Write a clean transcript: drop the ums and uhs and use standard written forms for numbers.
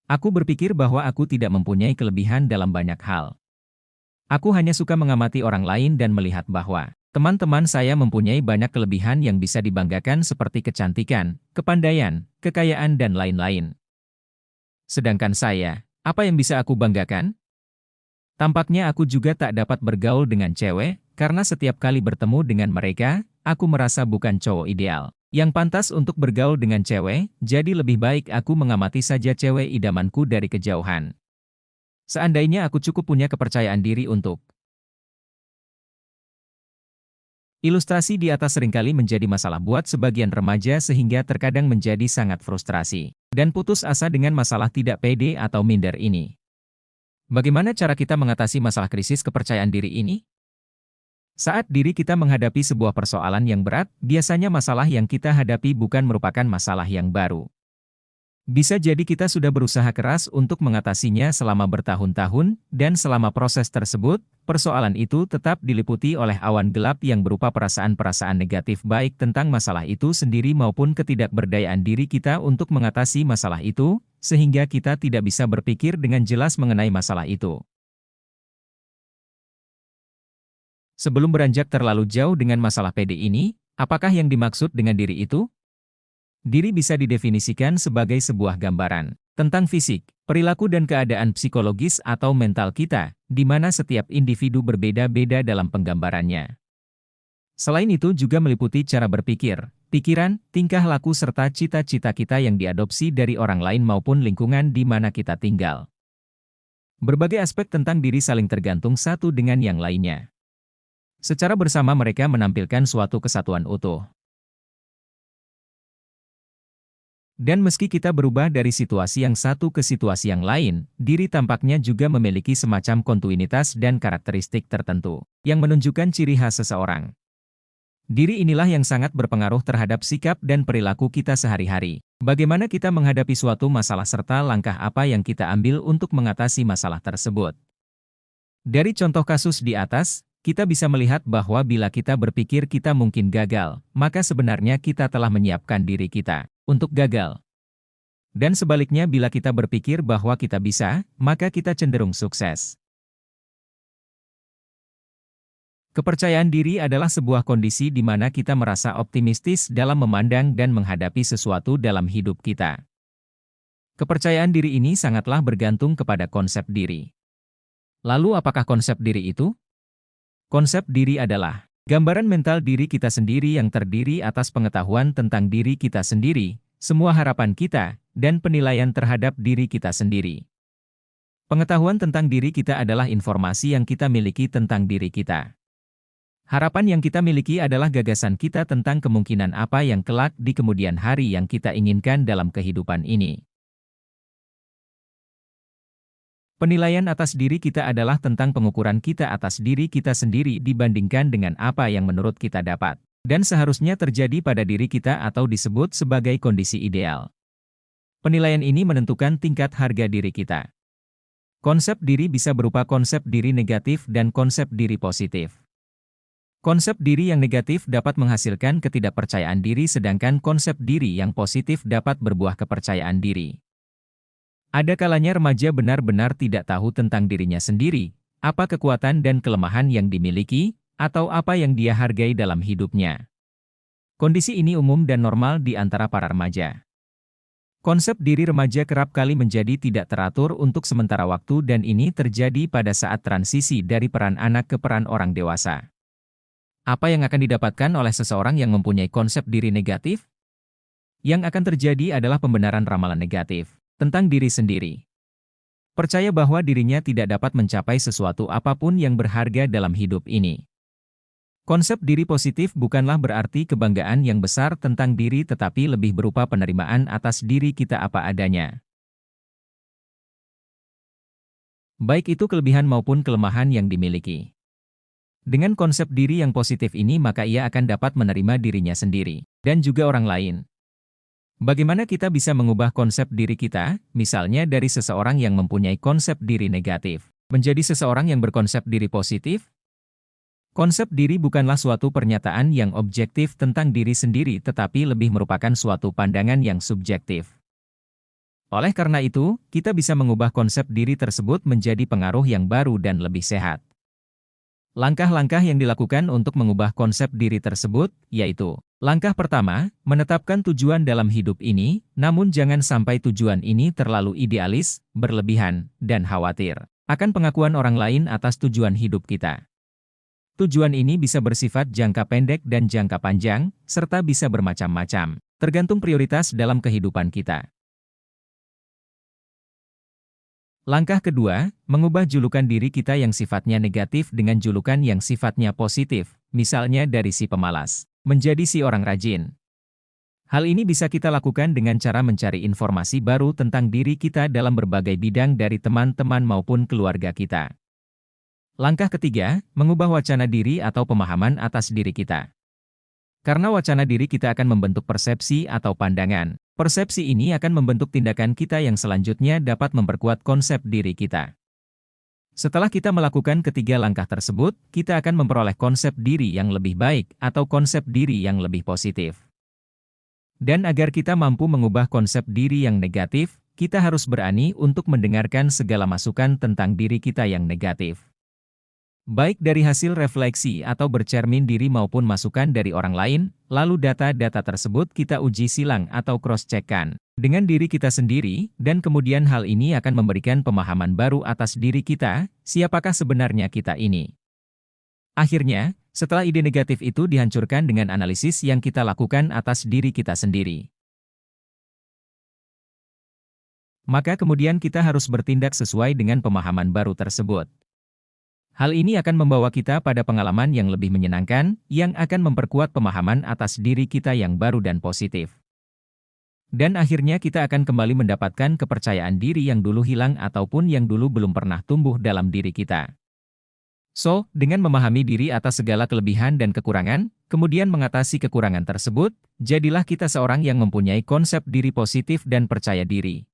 Aku berpikir bahwa aku tidak mempunyai kelebihan dalam banyak hal. Aku hanya suka mengamati orang lain dan melihat bahwa teman-teman saya mempunyai banyak kelebihan yang bisa dibanggakan seperti kecantikan, kepandaian, kekayaan dan lain-lain. Sedangkan saya, apa yang bisa aku banggakan? Tampaknya aku juga tak dapat bergaul dengan cewek, karena setiap kali bertemu dengan mereka, aku merasa bukan cowok ideal yang pantas untuk bergaul dengan cewek, jadi lebih baik aku mengamati saja cewek idamanku dari kejauhan. Seandainya aku cukup punya kepercayaan diri untuk ilustrasi di atas seringkali menjadi masalah buat sebagian remaja sehingga terkadang menjadi sangat frustrasi dan putus asa dengan masalah tidak pede atau minder ini. Bagaimana cara kita mengatasi masalah krisis kepercayaan diri ini? Saat diri kita menghadapi sebuah persoalan yang berat, biasanya masalah yang kita hadapi bukan merupakan masalah yang baru. Bisa jadi kita sudah berusaha keras untuk mengatasinya selama bertahun-tahun, dan selama proses tersebut, persoalan itu tetap diliputi oleh awan gelap yang berupa perasaan-perasaan negatif baik tentang masalah itu sendiri maupun ketidakberdayaan diri kita untuk mengatasi masalah itu, sehingga kita tidak bisa berpikir dengan jelas mengenai masalah itu. Sebelum beranjak terlalu jauh dengan masalah PD ini, apakah yang dimaksud dengan diri itu? Diri bisa didefinisikan sebagai sebuah gambaran tentang fisik, perilaku dan keadaan psikologis atau mental kita, di mana setiap individu berbeda-beda dalam penggambarannya. Selain itu juga meliputi cara berpikir, pikiran, tingkah laku serta cita-cita kita yang diadopsi dari orang lain maupun lingkungan di mana kita tinggal. Berbagai aspek tentang diri saling tergantung satu dengan yang lainnya. Secara bersama mereka menampilkan suatu kesatuan utuh. Dan meski kita berubah dari situasi yang satu ke situasi yang lain, diri tampaknya juga memiliki semacam kontinuitas dan karakteristik tertentu yang menunjukkan ciri khas seseorang. Diri inilah yang sangat berpengaruh terhadap sikap dan perilaku kita sehari-hari. Bagaimana kita menghadapi suatu masalah serta langkah apa yang kita ambil untuk mengatasi masalah tersebut. Dari contoh kasus di atas, kita bisa melihat bahwa bila kita berpikir kita mungkin gagal, maka sebenarnya kita telah menyiapkan diri kita untuk gagal. Dan sebaliknya bila kita berpikir bahwa kita bisa, maka kita cenderung sukses. Kepercayaan diri adalah sebuah kondisi di mana kita merasa optimistis dalam memandang dan menghadapi sesuatu dalam hidup kita. Kepercayaan diri ini sangatlah bergantung kepada konsep diri. Lalu apakah konsep diri itu? Konsep diri adalah gambaran mental diri kita sendiri yang terdiri atas pengetahuan tentang diri kita sendiri, semua harapan kita, dan penilaian terhadap diri kita sendiri. Pengetahuan tentang diri kita adalah informasi yang kita miliki tentang diri kita. Harapan yang kita miliki adalah gagasan kita tentang kemungkinan apa yang kelak di kemudian hari yang kita inginkan dalam kehidupan ini. Penilaian atas diri kita adalah tentang pengukuran kita atas diri kita sendiri dibandingkan dengan apa yang menurut kita dapat dan seharusnya terjadi pada diri kita atau disebut sebagai kondisi ideal. Penilaian ini menentukan tingkat harga diri kita. Konsep diri bisa berupa konsep diri negatif dan konsep diri positif. Konsep diri yang negatif dapat menghasilkan ketidakpercayaan diri sedangkan konsep diri yang positif dapat berbuah kepercayaan diri. Ada kalanya remaja benar-benar tidak tahu tentang dirinya sendiri, apa kekuatan dan kelemahan yang dimiliki, atau apa yang dia hargai dalam hidupnya. Kondisi ini umum dan normal di antara para remaja. Konsep diri remaja kerap kali menjadi tidak teratur untuk sementara waktu dan ini terjadi pada saat transisi dari peran anak ke peran orang dewasa. Apa yang akan didapatkan oleh seseorang yang mempunyai konsep diri negatif? Yang akan terjadi adalah pembenaran ramalan negatif tentang diri sendiri. Percaya bahwa dirinya tidak dapat mencapai sesuatu apapun yang berharga dalam hidup ini. Konsep diri positif bukanlah berarti kebanggaan yang besar tentang diri tetapi lebih berupa penerimaan atas diri kita apa adanya. Baik itu kelebihan maupun kelemahan yang dimiliki. Dengan konsep diri yang positif ini maka ia akan dapat menerima dirinya sendiri, dan juga orang lain. Bagaimana kita bisa mengubah konsep diri kita, misalnya dari seseorang yang mempunyai konsep diri negatif, menjadi seseorang yang berkonsep diri positif? Konsep diri bukanlah suatu pernyataan yang objektif tentang diri sendiri tetapi lebih merupakan suatu pandangan yang subjektif. Oleh karena itu, kita bisa mengubah konsep diri tersebut menjadi pengaruh yang baru dan lebih sehat. Langkah-langkah yang dilakukan untuk mengubah konsep diri tersebut, yaitu: langkah pertama, menetapkan tujuan dalam hidup ini, namun jangan sampai tujuan ini terlalu idealis, berlebihan, dan khawatir akan pengakuan orang lain atas tujuan hidup kita. Tujuan ini bisa bersifat jangka pendek dan jangka panjang, serta bisa bermacam-macam, tergantung prioritas dalam kehidupan kita. Langkah kedua, mengubah julukan diri kita yang sifatnya negatif dengan julukan yang sifatnya positif, misalnya dari si pemalas menjadi si orang rajin. Hal ini bisa kita lakukan dengan cara mencari informasi baru tentang diri kita dalam berbagai bidang dari teman-teman maupun keluarga kita. Langkah ketiga, mengubah wacana diri atau pemahaman atas diri kita. Karena wacana diri kita akan membentuk persepsi atau pandangan. Persepsi ini akan membentuk tindakan kita yang selanjutnya dapat memperkuat konsep diri kita. Setelah kita melakukan ketiga langkah tersebut, kita akan memperoleh konsep diri yang lebih baik atau konsep diri yang lebih positif. Dan agar kita mampu mengubah konsep diri yang negatif, kita harus berani untuk mendengarkan segala masukan tentang diri kita yang negatif. Baik dari hasil refleksi atau bercermin diri maupun masukan dari orang lain, lalu data-data tersebut kita uji silang atau cross-check-kan dengan diri kita sendiri, dan kemudian hal ini akan memberikan pemahaman baru atas diri kita, siapakah sebenarnya kita ini. Akhirnya, setelah ide negatif itu dihancurkan dengan analisis yang kita lakukan atas diri kita sendiri, maka kemudian kita harus bertindak sesuai dengan pemahaman baru tersebut. Hal ini akan membawa kita pada pengalaman yang lebih menyenangkan, yang akan memperkuat pemahaman atas diri kita yang baru dan positif. Dan akhirnya kita akan kembali mendapatkan kepercayaan diri yang dulu hilang ataupun yang dulu belum pernah tumbuh dalam diri kita. So, dengan memahami diri atas segala kelebihan dan kekurangan, kemudian mengatasi kekurangan tersebut, jadilah kita seorang yang mempunyai konsep diri positif dan percaya diri.